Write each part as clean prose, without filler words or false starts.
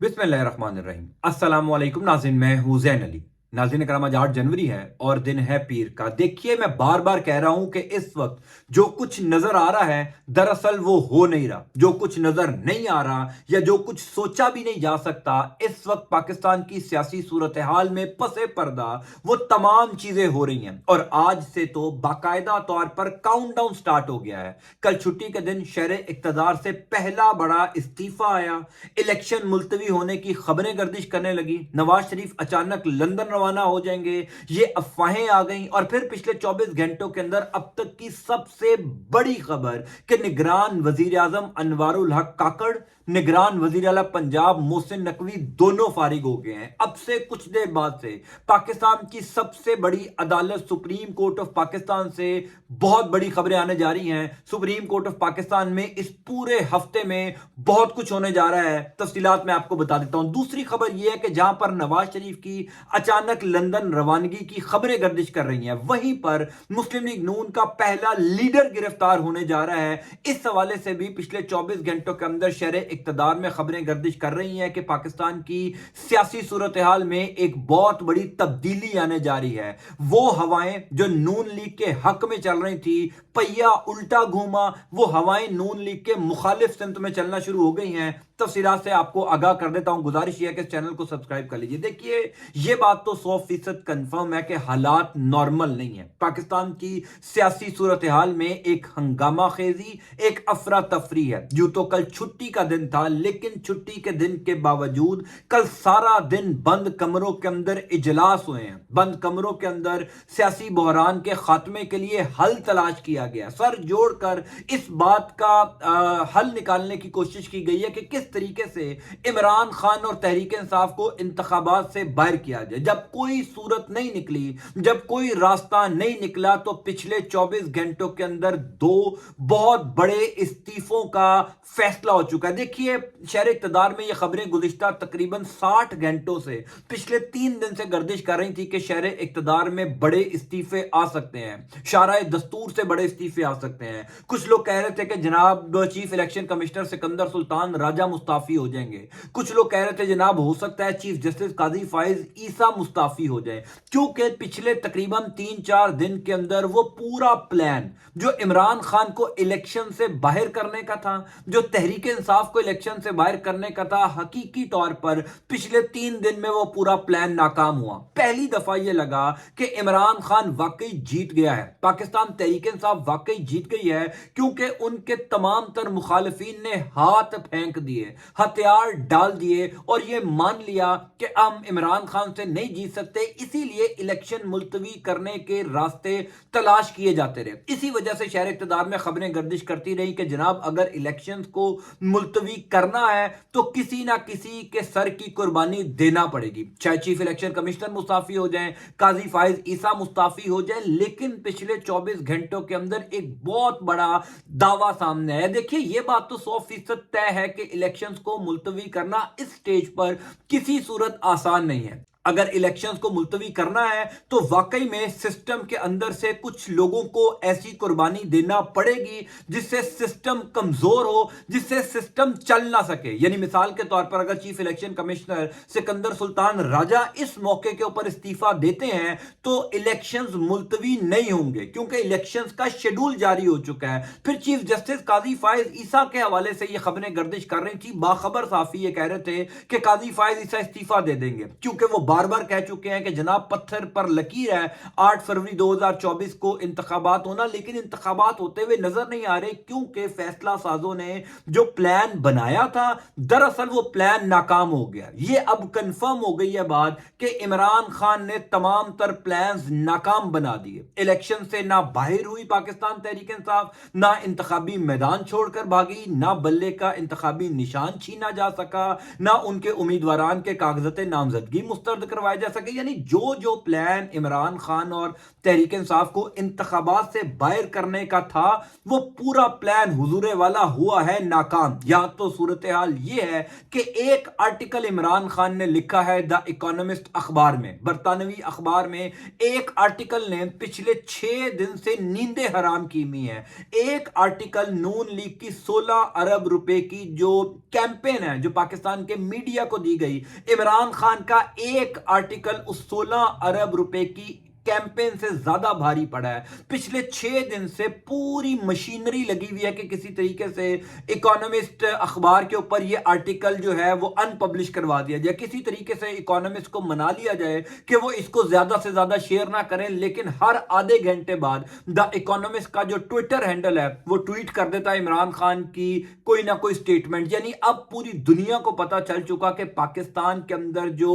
बिस्मिल्लाहिर्रहमानिर्रहीम। अस्सलाम वालेकुम नाज़रीन, मैं हूं ज़ैन अली। नाज़रीन कराम, आज 8 जनवरी है और दिन है पीर का। देखिए, मैं बार बार कह रहा हूं कि इस वक्त जो कुछ नजर आ रहा है दरअसल वो हो नहीं रहा। जो कुछ नजर नहीं आ रहा या जो कुछ सोचा भी नहीं जा सकता, इस वक्त पाकिस्तान की सियासी सूरत हाल में पसे पर्दा वो तमाम चीजें हो रही हैं। और आज से तो बाकायदा तौर पर काउंटडाउन स्टार्ट हो गया है। कल छुट्टी के दिन शहर इक्तदार से पहला बड़ा इस्तीफा आया, इलेक्शन मुलतवी होने की खबरें गर्दिश करने लगी, नवाज शरीफ अचानक लंदन रवाना हो जाएंगे, ये अफवाहें आ गईं। और फिर पिछले 24 घंटों के अंदर अब तक की सबसे बड़ी खबर कि निगरान वजीर आजम अनवारुल हक काकड़, निगरान वजीर आला पंजाब मोहसिन नकवी दोनों फारिग हो गए हैं। अब से कुछ देर बाद से पाकिस्तान की सबसे बड़ी अदालत सुप्रीम कोर्ट ऑफ पाकिस्तान से बहुत बड़ी खबरें आने जा रही हैं। सुप्रीम कोर्ट ऑफ पाकिस्तान में इस पूरे हफ्ते में बहुत कुछ होने जा रहा है। तफसीलात मैं आपको बता देता हूं। दूसरी खबर यह है कि जहां पर नवाज शरीफ की अचानक लंदन रवानगी की खबरें गर्दिश कर रही हैं, वहीं पर मुस्लिम लीग नून का पहला लीडर गिरफ्तार होने जा रहा है। इस हवाले से भी पिछले 24 घंटों के अंदर शहर इक्तदार में खबरें गर्दिश कर रही हैं कि पाकिस्तान की सियासी सूरत हाल में एक बहुत बड़ी तब्दीली आने जा रही है। वो हवाएं जो नून लीग के हक में चल रही थी, पहिया उल्टा घूमा, वो हवाएं नून लीग के मुखालिफ सिमत में चलना शुरू हो गई हैं। तफसीलात से आपको आगाह कर देता हूं। गुजारिश यह है कि इस चैनल को सब्सक्राइब कर लीजिए। देखिए, यह बात तो 100% कंफर्म है कि हालात नॉर्मल नहीं है। पाकिस्तान की सियासी सूरत हाल में एक हंगामा खेजी, एक अफरा तफरी है। यूं तो कल छुट्टी का दिन था, लेकिन छुट्टी के दिन के बावजूद कल सारा दिन बंद कमरों के अंदर इजलास हुए हैं। बंद कमरों के अंदर सियासी बहरान के खात्मे के लिए हल तलाश किया गया। सर जोड़कर इस बात का हल निकालने की कोशिश की गई है कि किस तरीके से इमरान खान और तहरीक इंसाफ को इंतखाबात से बाहर किया जाए। जब कोई सूरत नहीं निकली, जब कोई रास्ता नहीं निकला, तो पिछले 24 घंटों के अंदर दो बहुत बड़े इस्तीफों का फैसला हो चुका है। देखिए, शहर इक्तदार में ये खबरें गुज़िश्ता तकरीबन 60 घंटों से पिछले 3 दिन से गर्दिश कर रही थी कि शहर इक्तदार में बड़े इस्तीफे आ सकते हैं, शाराए दस्तूर से बड़े इस्तीफे आ सकते हैं। कुछ लोग कह रहे थे कि जनाब chief election commissioner Sikandar Sultan Raja Mustafi हो जाएंगे। कुछ लोग कह रहे थे जनाब हो सकता है चीफ जस्टिस काजी फाइज ईसा मुस्ताफी हो जाए, क्योंकि पिछले तकरीबन 3-4 दिन के अंदर वो पूरा प्लान जो इमरान खान को इलेक्शन से बाहर करने का था, जो तहरीक इंसाफ को इलेक्शन से बाहर करने का था, हकीकी तौर पर पिछले 3 दिन में वो पूरा प्लान नाकाम हुआ। पहली दफा यह लगा कि इमरान खान वाकई जीत गया है, पाकिस्तान तहरीक इंसाफ वाकई जीत गई है, क्योंकि उनके तमाम तर मुखालिफिन ने हाथ फेंक दिए, हथियार डाल दिए और यह मान लिया कि हम इमरान खान से नहीं जीत सकते, इसीलिए इलेक्शन मुलतवी करने के रास्ते तलाश किए जाते रहे। इसी वजह से शहर इक्तदार में खबरें गर्दिश करती रही कि जनाब अगर इलेक्शन को मुलतवी करना है तो किसी ना किसी के सर की कुर्बानी देना पड़ेगी, चाहे चीफ इलेक्शन कमिश्नर मुस्ताफी हो जाए, काजी फाइज ईसा मुस्ताफी हो जाए। लेकिन पिछले 24 घंटों के अंदर एक बहुत बड़ा दावा सामने आया। देखिए, यह बात तो 100% तय है कि इलेक्शंस को मुलतवी करना इस स्टेज पर किसी सूरत आसान नहीं है। अगर इलेक्शंस को मुलतवी करना है तो वाकई में सिस्टम के अंदर से कुछ लोगों को ऐसी कुर्बानी देना पड़ेगी जिससे सिस्टम कमजोर हो, जिससे सिस्टम चल ना सके। यानी मिसाल के तौर पर अगर chief election commissioner Sikandar Sultan Raja इस मौके के ऊपर इस्तीफा देते हैं तो इलेक्शंस मुलतवी नहीं होंगे, क्योंकि इलेक्शंस का शेड्यूल जारी हो चुका है। फिर चीफ जस्टिस काजी फाइज ईसा के हवाले से यह खबरें गर्दिश कर रही थी, बाखबर साफी ये कह रहे थे कि काजी फाइज ईसा इस्तीफा दे देंगे, क्योंकि वो बार बार कह चुके हैं कि जनाब पत्थर पर लकीर है, 8 फरवरी 2024 को इंतखाबात होना, लेकिन इंतखाबात होते हुए नजर नहीं आ रहे, क्योंकि फैसला साजों ने जो प्लान बनाया था दरअसल वो प्लान नाकाम हो गया। ये अब कंफर्म हो गई है बात कि इमरान खान ने तमाम तर प्लान्स नाकाम बना दिए। इलेक्शन से ना बाहर हुई पाकिस्तान तहरीक इंसाफ, ना इंतखाबी मैदान छोड़कर भागी, ना बल्ले का इंतखाबी निशान छीना जा सका, ना उनके उम्मीदवारान के कागजात नामजदगी मुस्तरद करवाया जा सके। यानी जो जो प्लान इमरान खान और तहरीक इंसाफ को इंतखाबात से बाहर करने का था, वो पूरा प्लान हुजूरे वाला हुआ है नाकाम। या तो सूरत हाल ये है कि एक आर्टिकल इमरान खान ने लिखा है द इकोनॉमिस्ट अखबार में, बरतानवी अखबार में, एक आर्टिकल ने पिछले 6 दिन से नींदें हराम की हुई है। एक आर्टिकल नून लीग की 16 अरब रुपए की जो कैंपेन है जो पाकिस्तान के मीडिया को दी गई, इमरान खान का एक आर्टिकल उस 16 अरब रुपए की कैंपेन से ज्यादा भारी पड़ा है। पिछले 6 दिन से पूरी मशीनरी लगी हुई है कि किसी तरीके से इकोनॉमिस्ट अखबार के ऊपर ये आर्टिकल जो है वो अनपब्लिश करवा दिया जाए, किसी तरीके से इकोनॉमिस्ट को मना लिया जाए कि वो इसको ज्यादा से ज्यादा शेयर ना करें। लेकिन हर आधे घंटे बाद द इकोनॉमिस्ट का जो ट्विटर हैंडल है वो ट्वीट कर देता है इमरान खान की कोई ना कोई स्टेटमेंट। यानी अब पूरी दुनिया को पता चल चुका कि पाकिस्तान के अंदर जो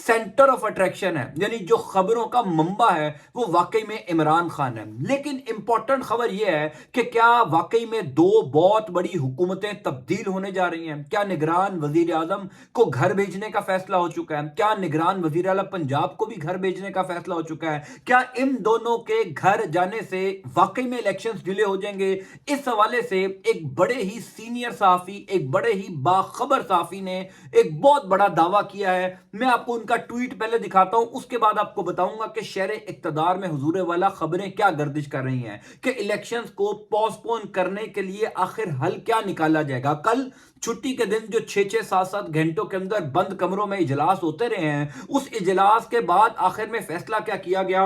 सेंटर ऑफ अट्रैक्शन है, यानी जो खबरों का मंबा है, वो वाकई में इमरान खान है। लेकिन इंपॉर्टेंट खबर यह है कि क्या वाकई में दो बहुत बड़ी हुकूमतें तब्दील होने जा रही हैं? क्या निगरान वजीर आजम को घर भेजने का फैसला हो चुका है? क्या निगरान वजीर आला पंजाब को भी घर भेजने का फैसला हो चुका है? क्या इन दोनों के घर जाने से वाकई में इलेक्शंस डिले हो जाएंगे? इस हवाले से एक बड़े ही सीनियर सहाफी, एक बड़े ही बाखबर सहाफी ने एक बहुत बड़ा दावा किया है। मैं आपको उनका ट्वीट पहले दिखाता हूं, उसके बाद आपको बताऊंगा कि शहर इक्तदार में हुजूरे वाला खबरें क्या गर्दिश कर रही हैं कि इलेक्शंस को पोस्टपोन करने के लिए आखिर हल क्या निकाला जाएगा। कल छुट्टी के दिन जो 6-6, 7-7 घंटों के अंदर बंद कमरों में इजलास होते रहे हैं, उस इजलास के बाद आखिर में फैसला क्या किया गया?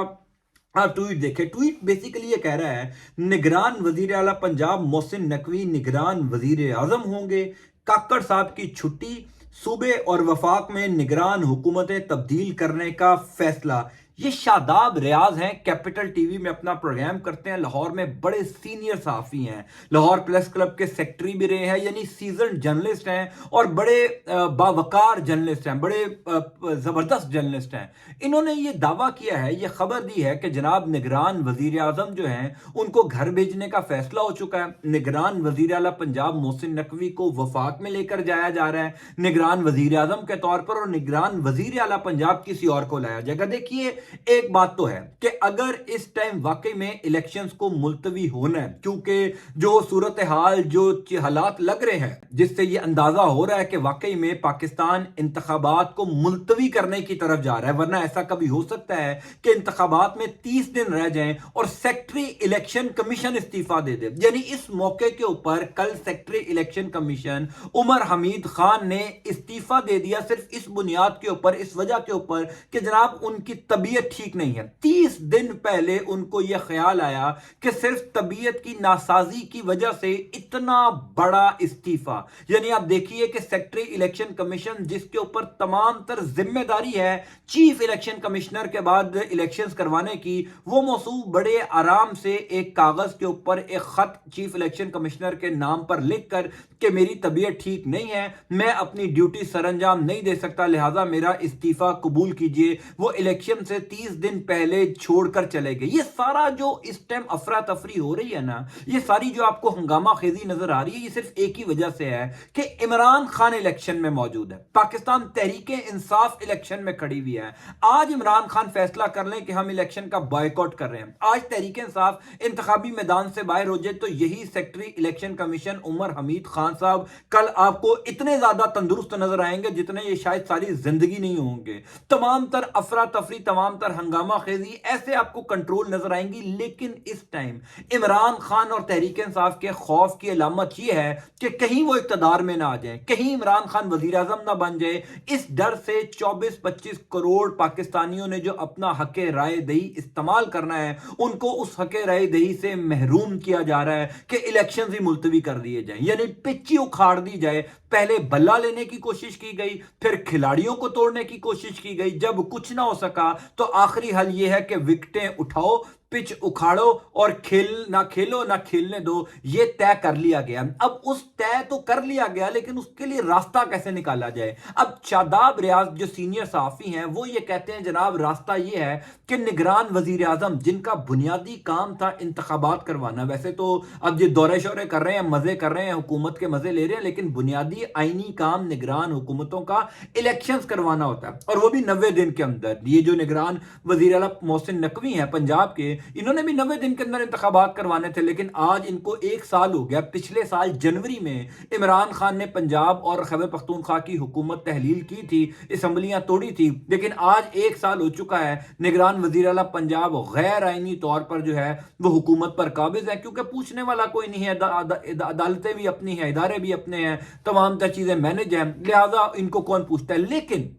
आप ट्वीट देखें। ट्वीट बेसिकली ये कह रहा है निगरान वजीर आला पंजाब मोहसिन नकवी निगरान वजीर आजम होंगे, काकड़ साहब की छुट्टी, सूबे और वफाक में निगरान हुकूमतें तब्दील करने का फैसला। ये शादाब रियाज हैं, कैपिटल टीवी में अपना प्रोग्राम करते हैं, लाहौर में बड़े सीनियर सहाफी हैं, लाहौर प्रेस क्लब के सेक्रेटरी भी रहे हैं, यानी सीजन जर्नलिस्ट हैं और बड़े बावकार जर्नलिस्ट हैं, बड़े जबरदस्त जर्नलिस्ट हैं। इन्होंने ये दावा किया है, ये खबर दी है कि जनाब निगरान वजीर आजम जो हैं उनको घर भेजने का फैसला हो चुका है। निगरान वजीर आला पंजाब मोहसिन नकवी को वफाक में लेकर जाया जा रहा है निगरान वजीर आजम के तौर पर, और निगरान वजीर आला पंजाब किसी और को लाया जाएगा। देखिए एक बात तो है कि अगर इस टाइम वाकई में इलेक्शंस को मुलतवी होना है, क्योंकि जो सूरत हाल, जो हालात लग रहे हैं जिससे ये अंदाजा हो रहा है कि वाकई में पाकिस्तान इंतखाबात को मुलतवी करने की तरफ जा रहा है, वरना ऐसा कभी हो सकता है कि इंतखाबात में 30 दिन रह जाएं और सेक्रेटरी इलेक्शन कमीशन इस्तीफा दे दे। यानी इस मौके के ऊपर कल secretary election commission Umar Hamid Khan ने इस्तीफा दे दिया सिर्फ इस बुनियाद के ऊपर, इस वजह के ऊपर कि जनाब उनकी तबीयत ठीक नहीं है। 30 दिन पहले उनको यह ख्याल आया कि सिर्फ तबीयत की नासाजी की वजह से इतना बड़ा इस्तीफा। यानी आप देखिए कि सेक्रेटरी इलेक्शन कमीशन जिसके ऊपर तमाम तर जिम्मेदारी है चीफ इलेक्शन कमिश्नर के बाद इलेक्शंस करवाने की, वो मौसू बड़े आराम से एक कागज के ऊपर एक खत चीफ इलेक्शन कमिश्नर के नाम पर लिखकर कि मेरी तबीयत ठीक नहीं है, मैं अपनी ड्यूटी सरंजाम नहीं दे सकता, लिहाजा मेरा इस्तीफा कबूल कीजिए, वो इलेक्शन से 30 दिन पहले छोड़कर चले गए। ये सारा जो इस टाइम अफरा तफरी हो रही है ना, ये सारी जो आपको हंगामा खेजी नजर आ रही है, ये सिर्फ एक ही वजह से है कि इमरान खान इलेक्शन में मौजूद है, पाकिस्तान तहरीक इंसाफ इलेक्शन में खड़ी हुई है। आज इमरान खान फैसला कर लें कि हम इलेक्शन का बॉयकॉट कर रहे हैं, आज तहरीक इंसाफ इंतखाबी मैदान से बाहर हो जाए, तो यही secretary election commission Umar Hamid Khan साहब कल आपको इतने ज्यादा तंदुरुस्त नजर आएंगे जितने ये शायद सारी जिंदगी नहीं होंगे। तमाम तर अफरा तफरी, तमाम तर हंगामा खेजी ऐसे आपको कंट्रोल नजर आएंगी। लेकिन इस टाइम इमरान खान और तहरीक इंसाफ के खौफ की अलामत यह है कि कहीं वो इक्तदार में ना आ जाए, कहीं इमरान खान वजीर आजम ना बन जाए। इस डर से 24-25 करोड़ पाकिस्तानियों ने जो अपना हक राय दही इस्तेमाल करना है, उनको उस हक राय दही से महरूम किया जा रहा है कि इलेक्शन ही मुलतवी कर दिए जाए, यानी पिच्ची उखाड़ दी जाए। पहले बल्ला लेने की कोशिश की गई, फिर खिलाड़ियों को तोड़ने की कोशिश की गई, जब कुछ ना हो सका तो आखिरी हल यह है कि विकेटें उठाओ, पिच उखाड़ो और खेलो ना खेलने दो, ये तय कर लिया गया। अब उस तय तो कर लिया गया, लेकिन उसके लिए रास्ता कैसे निकाला जाए। अब शादाब रियाज जो सीनियर सहाफी हैं वो ये कहते हैं जनाब रास्ता ये है कि निगरान वजीर आजम जिनका बुनियादी काम था इंतखाबात करवाना, वैसे तो अब ये दौरे शौरे कर रहे हैं, मजे कर रहे हैं, हुकूमत के मजे ले रहे हैं, लेकिन बुनियादी आईनी काम निगरान हुकूमतों का इलेक्शंस करवाना होता है, और वो भी 90 दिन के अंदर। ये जो निगरान वजीर आला मोहसिन नकवी हैं पंजाब के, इन्होंने भी 90 दिन के अंदर इंतखाबात करवाने थे, लेकिन आज इनको 1 साल हो गया। पिछले साल जनवरी में इमरान खान ने पंजाब और खैबर पख्तूनख्वा की हुकूमत तहलील की थी, असम्बलियां तोड़ी थी, लेकिन आज 1 साल हो चुका है निगरान वजीर आला पंजाब गैर आईनी तौर पर जो है वो हुकूमत पर काबिज है, क्योंकि पूछने वाला कोई नहीं है। अदालतें भी अपनी हैं, इदारे भी अपने हैं, तमाम तर चीजें मैनेज हैं, लिहाजा इनको कौन पूछता है। लेकिन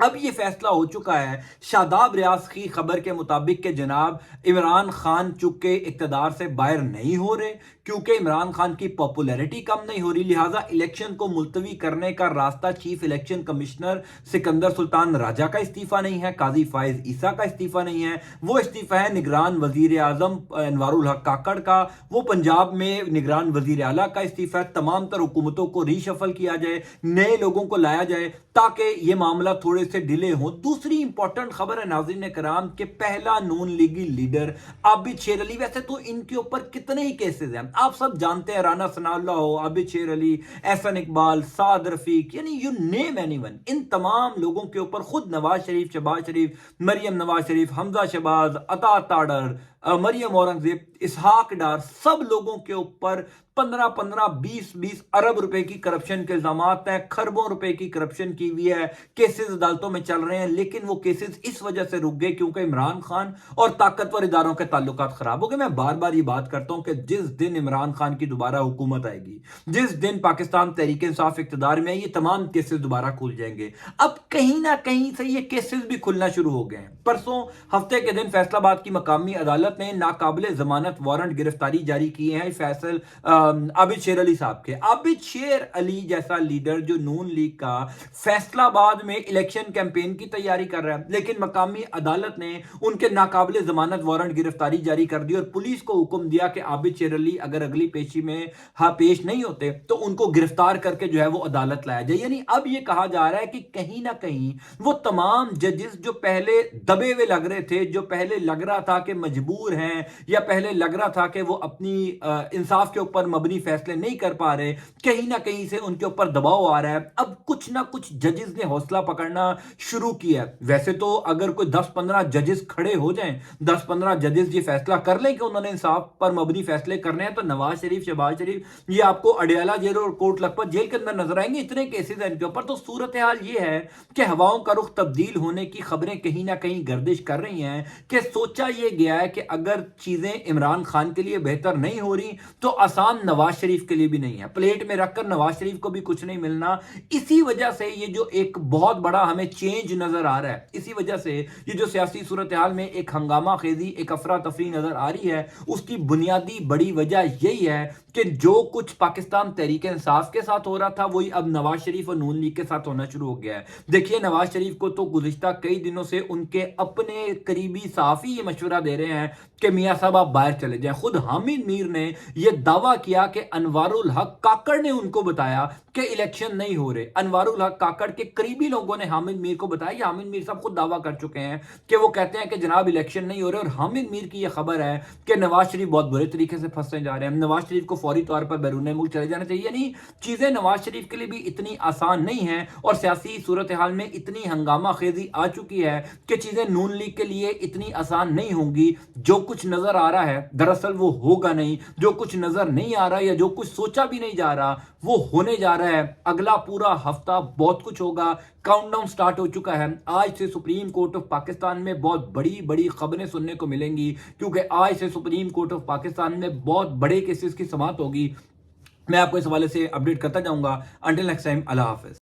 अब ये फैसला हो चुका है शादाब रियाज की खबर के मुताबिक कि जनाब इमरान खान चूंकि इक्तदार से बाहर नहीं हो रहे, क्योंकि इमरान खान की पॉपुलैरिटी कम नहीं हो रही, लिहाजा इलेक्शन को मुलतवी करने का रास्ता chief election commissioner Sikandar Sultan Raja का इस्तीफा नहीं है, काजी फाइज ईसा का इस्तीफा नहीं है, वो इस्तीफा है निगरान वजीर आजम अनवारुल हक काकड़ का, वो पंजाब में निगरान वजीर आला का इस्तीफा है। तमाम तर हुकूमतों को रीशफल किया जाए, नए लोगों को लाया जाए, ताकि ये मामला थोड़े से डिले हो। दूसरी इंपॉर्टेंट खबर है नाज़रीन कराम के पहला नून लीगी लीडर आबिद शेर अली, वैसे तो इनके ऊपर कितने ही केसेस हैं, आप सब जानते हैं, राना सनाउल्लाह हो, आबिद शेर अली, एहसन इकबाल, साद रफीक, यानी यू नेम एनीवन, इन तमाम लोगों के ऊपर खुद नवाज शरीफ, शहबाज शरीफ, मरियम नवाज शरीफ, हमजा शहबाज, अता ताडर, मरियम औरंगजेब, इसहाक डार, सब लोगों के ऊपर 15-15, 20-20 अरब रुपए की करप्शन के इल्जामात हैं, खरबों रुपए की करप्शन की हुई है, केसेस अदालतों में चल रहे हैं। लेकिन वो केसेस इस वजह से रुक गए क्योंकि इमरान खान और ताकतवर इदारों के ताल्लुकात खराब हो गए। मैं बार बार ये बात करता हूं कि जिस दिन इमरान खान की दोबारा हुकूमत आएगी, जिस दिन पाकिस्तान तहरीक इंसाफ इक्तदार में, ये तमाम केसेस दोबारा खुल जाएंगे। अब कहीं ना कहीं से ये केसेस भी खुलना शुरू हो गए हैं। परसों हफ्ते के दिन फैसलाबाद की मकामी अदालत ने नाकाबिले जमानत वारंट गिरफ्तारी जारी किए हैं फैसल आबिद शेर अली साहब के। आबिद शेर अली जैसा लीडर जो नून लीग का फैसलाबाद में इलेक्शन कैंपेन की तैयारी कर रहा है, लेकिन मकामी अदालत ने उनके नाकाबिले जमानत वारंट गिरफ्तारी जारी कर दी और पुलिस को हुक्म दिया कि आबिद शेर अली अगर अगली पेशी में पेश नहीं होते तो उनको गिरफ्तार करके जो है वो अदालत लाया जाए। यानी अब ये कहा जा रहा है कि कहीं ना कहीं वो तमाम जजेस जो पहले दबे हुए लग रहे थे, जो पहले लग रहा था कि मजबूर हैं, या पहले लग रहा था कि वो अपनी इंसाफ के ऊपर मबनी फैसले नहीं कर पा रहे, कहीं ना कहीं से उनके ऊपर दबाव आ रहा है। अब कुछ ना कुछ जजेस ने हौसला पकड़ना शुरू किया। वैसे तो अगर कोई 10-15 जजेस खड़े हो जाएं, 10-15 जजेस ये फैसला कर लें कि उन्होंने इंसाफ पर मबनी फैसले करने हैं, तो नवाज शरीफ, शहबाज शरीफ ये आपको अडियाला जेल और कोट लखपत जेल के अंदर नजर आएंगे। इतने केसेस हैं इनके ऊपर। तो सूरत हाल ये है कि हवाओं का रुख तब्दील होने की खबरें कहीं ना कहीं गर्दिश कर रही हैं कि सोचा यह गया है कि अगर चीजें इमरान खान के लिए बेहतर नहीं हो रही तो आसान नवाज शरीफ के लिए भी नहीं है। प्लेट में रखकर नवाज शरीफ को भी कुछ नहीं मिलना। इसी वजह से ये जो एक बहुत बड़ा हमें चेंज नजर आ रहा है, इसी वजह से ये जो सियासी सूरत हाल में एक हंगामा खेजी, एक अफरा तफरी नजर आ रही है, उसकी बुनियादी बड़ी वजह यही है कि जो कुछ पाकिस्तान तहरीक इंसाफ के साथ हो रहा था वही अब नवाज शरीफ और नून लीग के साथ होना शुरू हो गया है। देखिए, नवाज शरीफ को तो गुज़िश्ता कई दिनों से उनके अपने करीबी सहाफ़ी ये मशवरा दे रहे हैं कि मियां साहब आप बाहर चले जाएं। खुद हामिद मीर ने यह दावा किया कि अनवारुल हक काकड़ ने उनको बताया कि इलेक्शन नहीं हो रहे। अनवारुल हक काकड़ के करीबी लोगों ने हामिद मीर को बताया। हामिद मीर साहब खुद दावा कर चुके हैं कि वो कहते हैं कि जनाब इलेक्शन नहीं हो रहे, और हामिद मीर की यह खबर है कि नवाज शरीफ बहुत बुरे तरीके से फंसने जा रहे हैं, नवाज शरीफ को फौरी तौर पर बैरून मुल्क चले जाना चाहिए। यानी चीजें नवाज शरीफ के लिए भी इतनी आसान नहीं है, और सियासी सूरत हाल में इतनी हंगामा खेजी आ चुकी है कि चीजें नून लीग के लिए इतनी आसान नहीं होंगी। जो कुछ नजर आ रहा है दरअसल वो होगा नहीं, जो कुछ नजर नहीं आ रहा या जो कुछ सोचा भी नहीं जा रहा वो होने जा रहा है। अगला पूरा हफ्ता बहुत कुछ होगा। काउंटडाउन स्टार्ट हो चुका है। आज से सुप्रीम कोर्ट ऑफ पाकिस्तान में बहुत बड़ी बड़ी खबरें सुनने को मिलेंगी, क्योंकि आज से सुप्रीम कोर्ट ऑफ पाकिस्तान में बहुत बड़े केसेस की समाअत होगी। मैं आपको इस हवाले से अपडेट करता जाऊंगा। अंटिल नेक्स्ट टाइम, अल्लाह हाफिज।